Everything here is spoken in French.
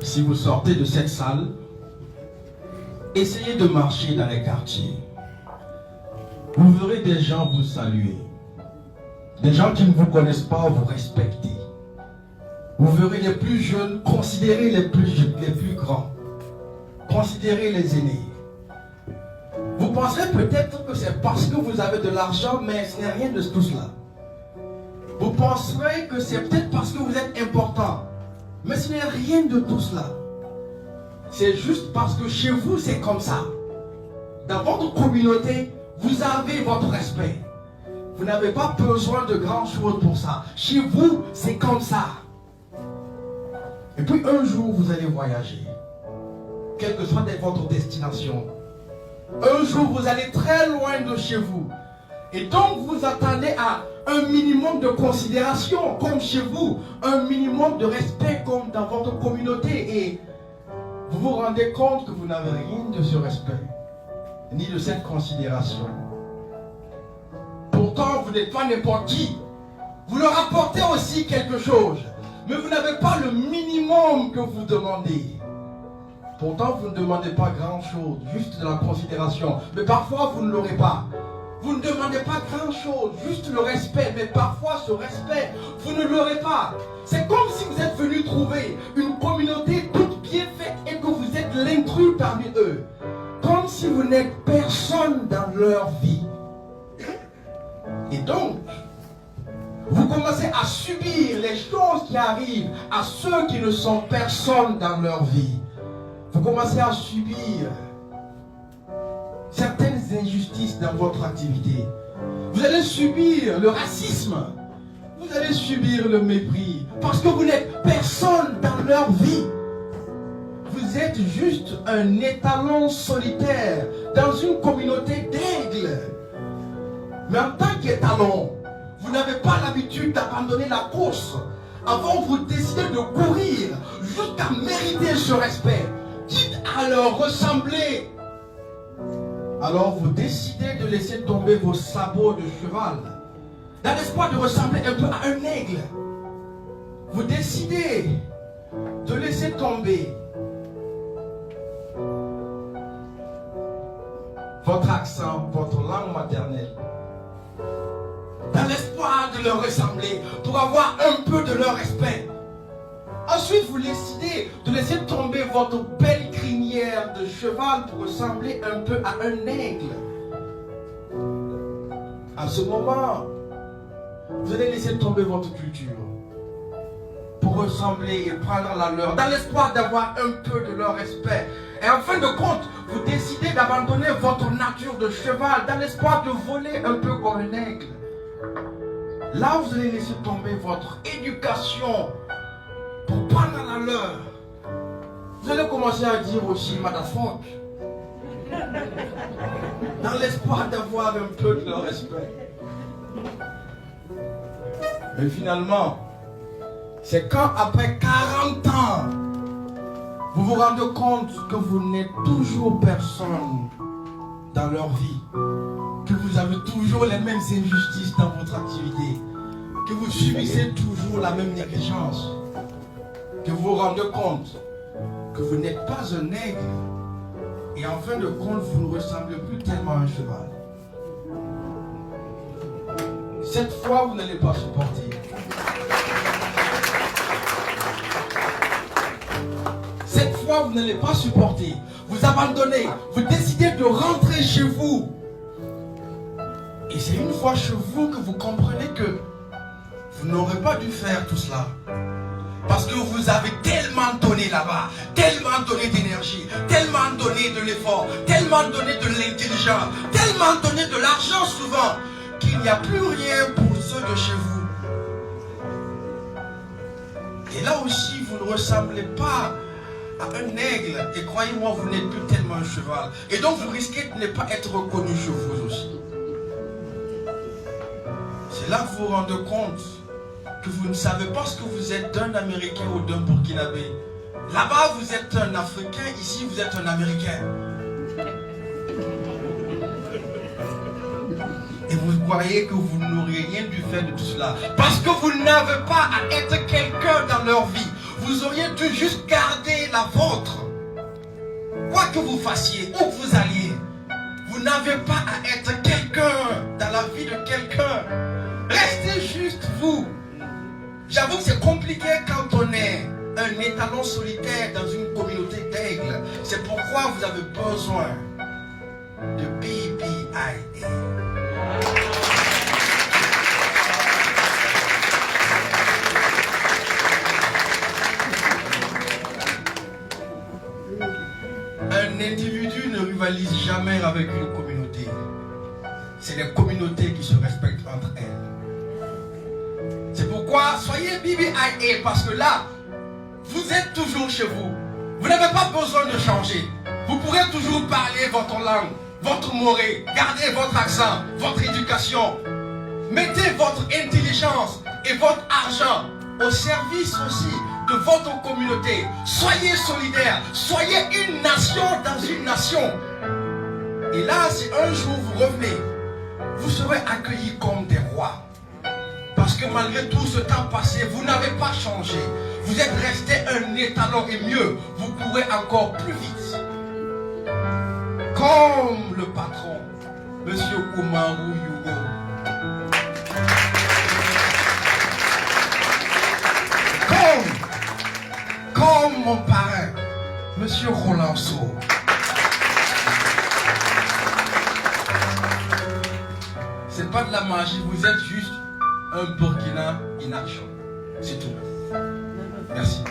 Si vous sortez de cette salle, essayez de marcher dans les quartiers. Vous verrez des gens vous saluer. Des gens qui ne vous connaissent pas vous respecter. Vous verrez les plus jeunes considérer les plus grands. Considérer les aînés. Vous penserez peut-être que c'est parce que vous avez de l'argent, mais ce n'est rien de tout cela. Vous penserez que c'est peut-être parce que vous êtes important, mais ce n'est rien de tout cela. C'est juste parce que chez vous, c'est comme ça. Dans votre communauté, vous avez votre respect. Vous n'avez pas besoin de grand chose pour ça. Chez vous, c'est comme ça. Et puis un jour, vous allez voyager. Quelle que soit votre destination. Un jour, vous allez très loin de chez vous. Et donc, vous attendez à un minimum de considération, comme chez vous. Un minimum de respect, comme dans votre communauté. Et vous vous rendez compte que vous n'avez rien de ce respect, ni de cette considération. Pourtant, vous n'êtes pas n'importe qui. Vous leur apportez aussi quelque chose. Mais vous n'avez pas le minimum que vous demandez. Pourtant, vous ne demandez pas grand-chose, juste de la considération. Mais parfois, vous ne l'aurez pas. Vous ne demandez pas grand-chose, juste le respect. Mais parfois, ce respect, vous ne l'aurez pas. C'est comme si vous êtes venu trouver une communauté toute bien faite et que vous êtes l'intrus parmi eux. Comme si vous n'êtes personne dans leur vie. Et donc, vous commencez à subir les choses qui arrivent à ceux qui ne sont personne dans leur vie. Vous commencez à subir certaines injustices dans votre activité. Vous allez subir le racisme. Vous allez subir le mépris. Parce que vous n'êtes personne dans leur vie. Vous êtes juste un étalon solitaire dans une communauté d'aigles. Mais en tant qu'étalon, vous n'avez pas l'habitude d'abandonner la course. Avant, vous décidez de courir jusqu'à mériter ce respect. Quitte à leur ressembler. Alors vous décidez de laisser tomber vos sabots de cheval. Dans l'espoir de ressembler un peu à un aigle. Vous décidez de laisser tomber votre accent, votre langue maternelle. Dans l'espoir de leur ressembler, pour avoir un peu de leur respect. Ensuite, vous décidez de laisser tomber votre belle crinière de cheval pour ressembler un peu à un aigle. À ce moment, vous allez laisser tomber votre culture pour ressembler et prendre la leur, dans l'espoir d'avoir un peu de leur respect. Et en fin de compte, vous décidez d'abandonner votre nature de cheval dans l'espoir de voler un peu comme un aigle. Là, vous allez laisser tomber votre éducation pour prendre la leur. Vous allez commencer à dire aussi motherfuck, dans l'espoir d'avoir un peu de leur respect. Mais finalement, c'est quand après 40 ans, vous vous rendez compte que vous n'êtes toujours personne dans leur vie, que vous avez toujours les mêmes injustices dans votre activité, que vous subissez toujours la même négligence, que vous vous rendez compte que vous n'êtes pas un aigle et en fin de compte vous ne ressemblez plus tellement à un cheval. Cette fois vous n'allez pas supporter. Cette fois vous n'allez pas supporter. Vous abandonnez, vous décidez de rentrer chez vous. Et c'est une fois chez vous que vous comprenez que vous n'aurez pas dû faire tout cela. Parce que vous avez tellement donné là-bas, tellement donné d'énergie, tellement donné de l'effort, tellement donné de l'intelligence, tellement donné de l'argent souvent, qu'il n'y a plus rien pour ceux de chez vous. Et là aussi, vous ne ressemblez pas à un aigle. Et croyez-moi, vous n'êtes plus tellement un cheval. Et donc, vous risquez de ne pas être reconnu chez vous aussi. C'est là que vous vous rendez compte que vous ne savez pas ce que vous êtes d'un Américain ou d'un Burkinabé. Là-bas, vous êtes un Africain, ici, vous êtes un Américain. Et vous croyez que vous n'auriez rien dû faire de tout cela. Parce que vous n'avez pas à être quelqu'un dans leur vie. vous auriez dû juste garder la vôtre. Quoi que vous fassiez, où que vous alliez, vous n'avez pas à être quelqu'un dans la vie de quelqu'un. Restez juste vous. J'avoue que c'est compliqué quand on est un étalon solitaire dans une communauté d'aigles. C'est pourquoi vous avez besoin de BBIA. Un individu ne rivalise jamais avec une communauté. C'est les communautés qui se respectent entre elles. C'est pourquoi soyez BBIA, parce que là, vous êtes toujours chez vous. Vous n'avez pas besoin de changer. Vous pourrez toujours parler votre langue, votre morée, garder votre accent, votre éducation. Mettez votre intelligence et votre argent au service aussi de votre communauté. Soyez solidaires, soyez une nation dans une nation. Et là, si un jour vous revenez, vous serez accueillis comme des rois. Parce que malgré tout ce temps passé, vous n'avez pas changé. Vous êtes resté un étalon et mieux, vous pourrez encore plus vite. Comme le patron, Monsieur Umaru Yugo. Comme mon parrain, Monsieur Rolandso. C'est pas de la magie, vous êtes juste un Burkina in action. C'est tout. Merci.